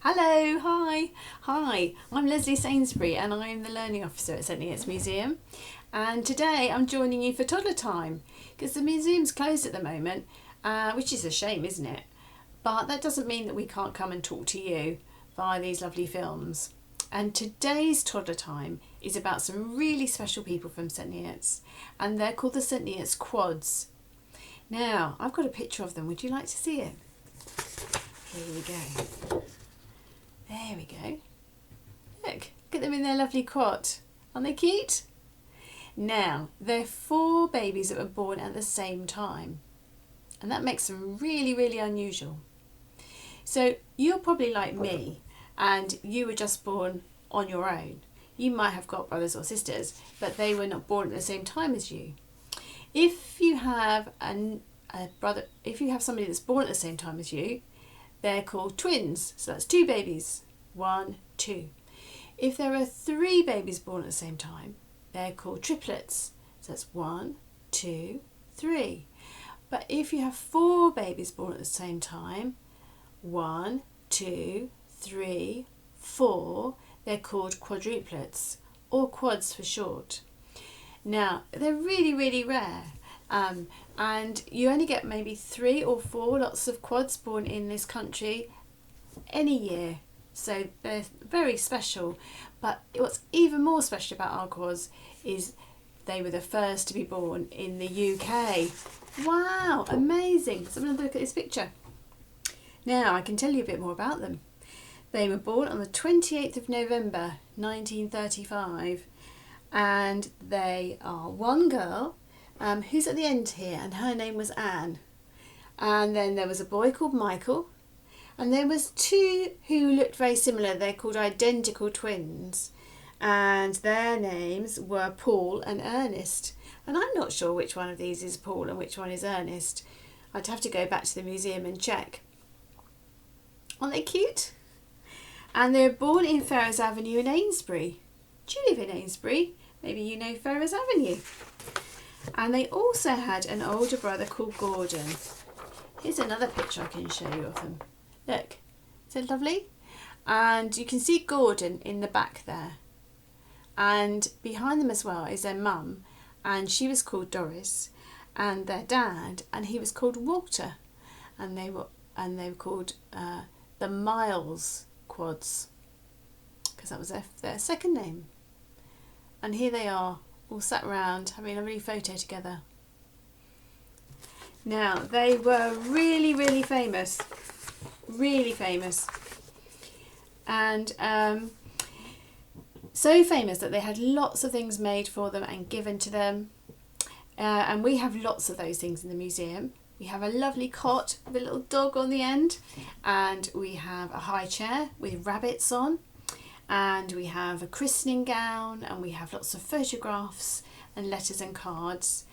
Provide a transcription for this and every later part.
Hello, hi, I'm Lesley Sainsbury and I'm the Learning Officer at St Neots Museum, and today I'm joining you for Toddler Time because the museum's closed at the moment, which is a shame, isn't it? But that doesn't mean that we can't come and talk to you via these lovely films. And today's Toddler Time is about some really special people from St Neots, and they're called the St Neots Quads. Now, I've got a picture of them. Would you like to see it? Here we go. There we go. Look at them in their lovely quad. Aren't they cute? Now, they're 4 babies that were born at the same time. And that makes them really, really unusual. So you're probably like me and you were just born on your own. You might have got brothers or sisters, but they were not born at the same time as you. If you have if you have somebody that's born at the same time as you, they're called twins. So that's 2 babies. 1, 2. If there are 3 babies born at the same time, they're called triplets. So that's 1, 2, 3. But if you have 4 babies born at the same time, 1, 2, 3, 4, they're called quadruplets, or quads for short. Now, they're really, really rare. And you only get maybe 3 or 4 lots of quads born in this country any year. So they're very special. But what's even more special about our quads is they were the first to be born in the UK. Wow, amazing. So I'm going to look at this picture. Now I can tell you a bit more about them. They were born on the 28th of November 1935, and they are one girl who's at the end here, and her name was Anne. And then there was a boy called Michael, and there was 2 who looked very similar. They're called identical twins, and their names were Paul and Ernest. And I'm not sure which one of these is Paul and which one is Ernest. I'd have to go back to the museum and check. Aren't they cute? And they were born in Ferrers Avenue in Amesbury. Do you live in Amesbury? Maybe you know Ferrers Avenue. And they also had an older brother called Gordon. Here's another picture I can show you of them. Look, is that lovely? And you can see Gordon in the back there. And behind them as well is their mum, and she was called Doris, and their dad, and he was called Walter, and they were called the Miles Quads, because that was their second name. And here they are, all sat round having a lovely photo together. Now, they were really, really famous, and so famous that they had lots of things made for them and given to them, and we have lots of those things in the museum. We have a lovely cot with a little dog on the end, and we have a high chair with rabbits on, and we have a christening gown, and we have lots of photographs and letters and cards.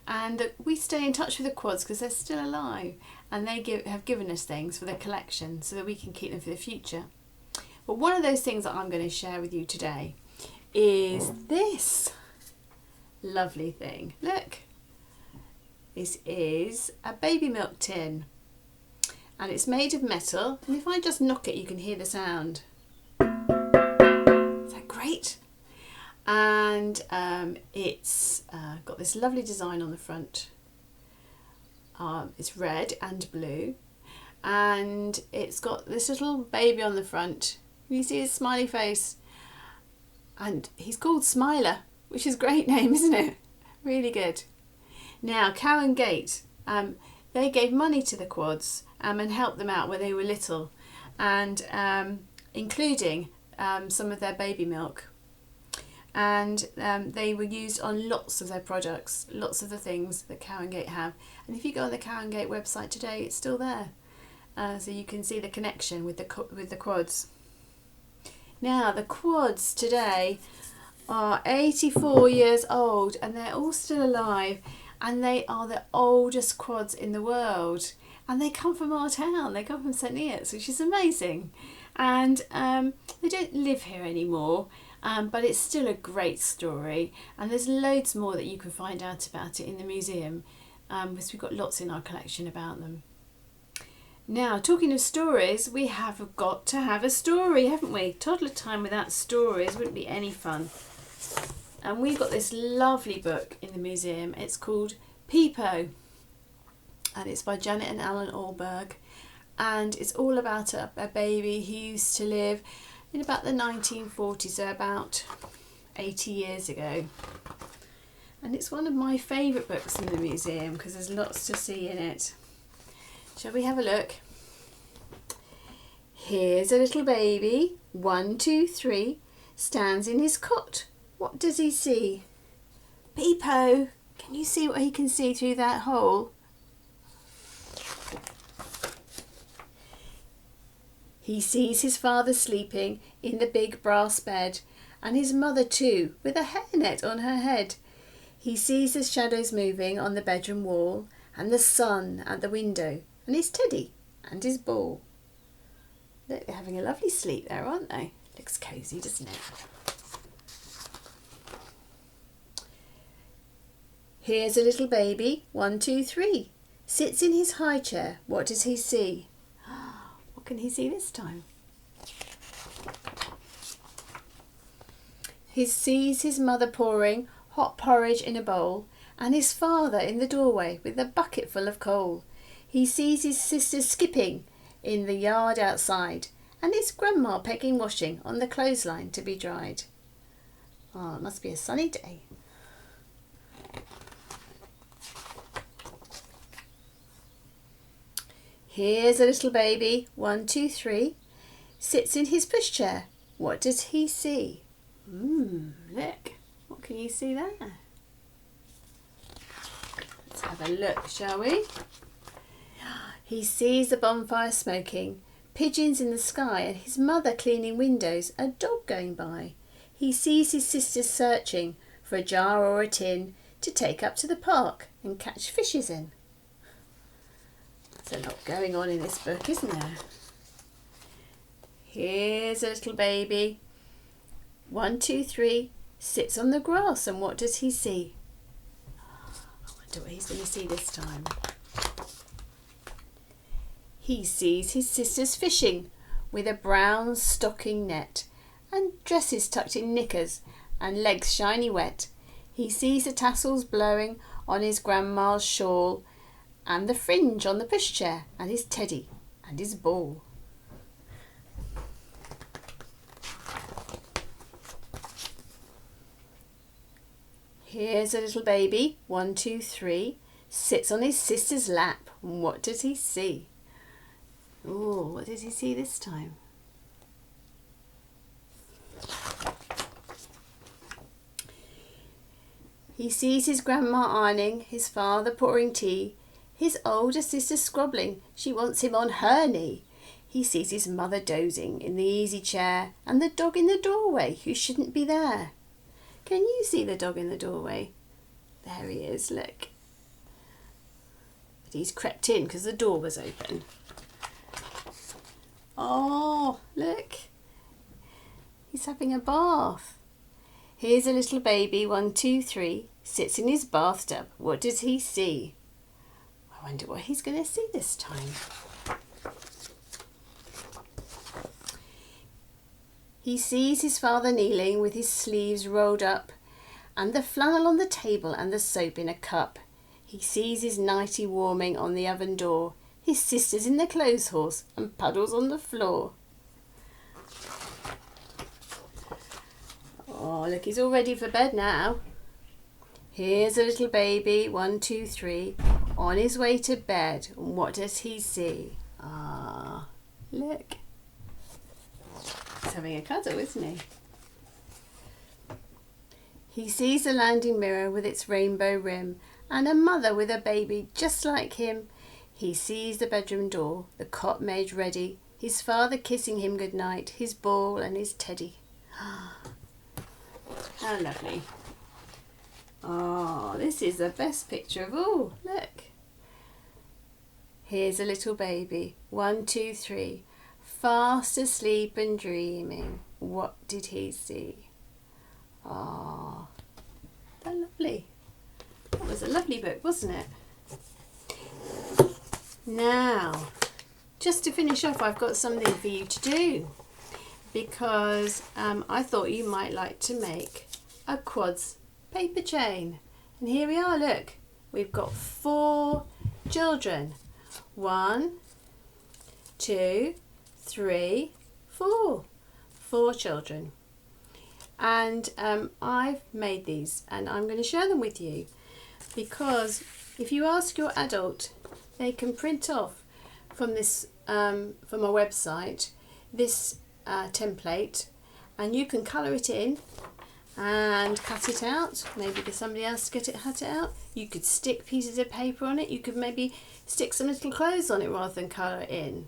And we stay in touch with the quads because they're still alive, and they have given us things for their collection so that we can keep them for the future. But one of those things that I'm going to share with you today is this lovely thing. Look, this is a baby milk tin, and it's made of metal, and if I just knock it you can hear the sound. Is that great? And it's got this lovely design on the front. It's red and blue, and it's got this little baby on the front. You see his smiley face, and he's called Smiler, which is a great name, isn't it? Really good. Now, Cow and Gate, they gave money to the quads and helped them out when they were little, and including some of their baby milk. And they were used on lots of their products, lots of the things that Cow and Gate have. And if you go on the Cow and Gate website today, it's still there. So you can see the connection with the quads. Now, the quads today are 84 years old, and they're all still alive, and they are the oldest quads in the world. And they come from our town, they come from St Neots, which is amazing. And they don't live here anymore, but it's still a great story, and there's loads more that you can find out about it in the museum, because we've got lots in our collection about them. Now, talking of stories, we have got to have a story, haven't we? Toddler time without stories wouldn't be any fun. And we've got this lovely book in the museum. It's called Pepo, and it's by Janet and Alan Allberg. And it's all about a baby who used to live in about the 1940s, so about 80 years ago. And it's one of my favourite books in the museum because there's lots to see in it. Shall we have a look? Here's a little baby, 1, 2, 3, stands in his cot. What does he see? Pepo, can you see what he can see through that hole? He sees his father sleeping in the big brass bed, and his mother too, with a hairnet on her head. He sees the shadows moving on the bedroom wall, and the sun at the window, and his teddy and his ball. Look, they're having a lovely sleep there, aren't they? Looks cosy, doesn't it? Here's a little baby, 1, 2, 3, sits in his high chair. What does he see? What can he see this time? He sees his mother pouring hot porridge in a bowl, and his father in the doorway with a bucket full of coal. He sees his sisters skipping in the yard outside, and his grandma pegging washing on the clothesline to be dried. Oh, it must be a sunny day. Here's a little baby, 1, 2, 3, sits in his pushchair. What does he see? Look. What can you see there? Let's have a look, shall we? He sees the bonfire smoking, pigeons in the sky, and his mother cleaning windows, a dog going by. He sees his sisters searching for a jar or a tin to take up to the park and catch fishes in. There's a lot going on in this book, isn't there? Here's a little baby, 1, 2, 3, sits on the grass, and what does he see? I wonder what he's going to see this time. He sees his sisters fishing with a brown stocking net, and dresses tucked in knickers, and legs shiny wet. He sees the tassels blowing on his grandma's shawl, and the fringe on the pushchair, and his teddy and his ball. Here's a little baby, 1, 2, 3, sits on his sister's lap. What does he see? Oh, what does he see this time? He sees his grandma ironing, his father pouring tea, his older sister scrobbling. She wants him on her knee. He sees his mother dozing in the easy chair, and the dog in the doorway who shouldn't be there. Can you see the dog in the doorway? There he is, look. But he's crept in because the door was open. Oh, look. He's having a bath. Here's a little baby, 1, 2, 3, sits in his bathtub. What does he see? I wonder what he's going to see this time. He sees his father kneeling with his sleeves rolled up, and the flannel on the table and the soap in a cup. He sees his nightie warming on the oven door, his sisters in the clothes horse, and puddles on the floor. Oh, look, he's all ready for bed now. Here's a little baby, 1, 2, 3, on his way to bed. And what does he see? Ah, look. He's having a cuddle, isn't he? He sees the landing mirror with its rainbow rim, and a mother with a baby just like him. He sees the bedroom door, the cot made ready, his father kissing him goodnight, his ball and his teddy. How lovely. Oh, this is the best picture of all. Look. Here's a little baby, 1, 2, 3, fast asleep and dreaming. What did he see? Ah, how lovely. That was a lovely book, wasn't it? Now, just to finish off, I've got something for you to do, because I thought you might like to make a quads paper chain. And here we are, look, we've got 4 children. 1, 2, 3, 4. 4 children. And I've made these and I'm going to share them with you, because if you ask your adult, they can print off from this from our website this template, and you can colour it in and cut it out. Maybe get somebody else to cut it out. You could stick pieces of paper on it. You could maybe stick some little clothes on it rather than colour it in.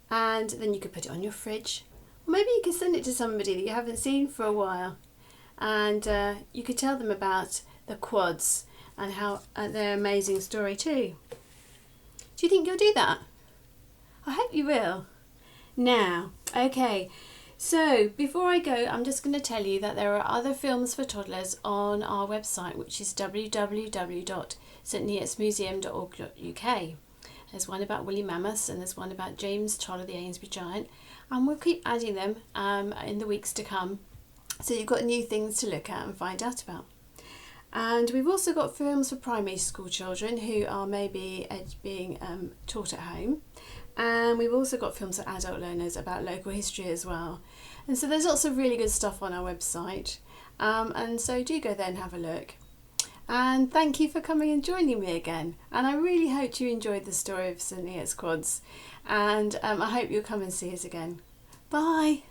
And then you could put it on your fridge. Or maybe you could send it to somebody that you haven't seen for a while, and you could tell them about the quads and how their amazing story too. Do you think you'll do that? I hope you will. Now, okay, so before I go, I'm just going to tell you that there are other films for toddlers on our website, which is www.stneotsmuseum.org.uk. There's one about woolly mammoths, and there's one about James Charlie the Amesbury Giant, and we'll keep adding them in the weeks to come, so you've got new things to look at and find out about. And we've also got films for primary school children who are maybe being taught at home, and we've also got films for adult learners about local history as well. And so there's lots of really good stuff on our website, and so do go there and have a look. And thank you for coming and joining me again, and I really hope you enjoyed the story of St Neots Quads, and I hope you'll come and see us again. Bye.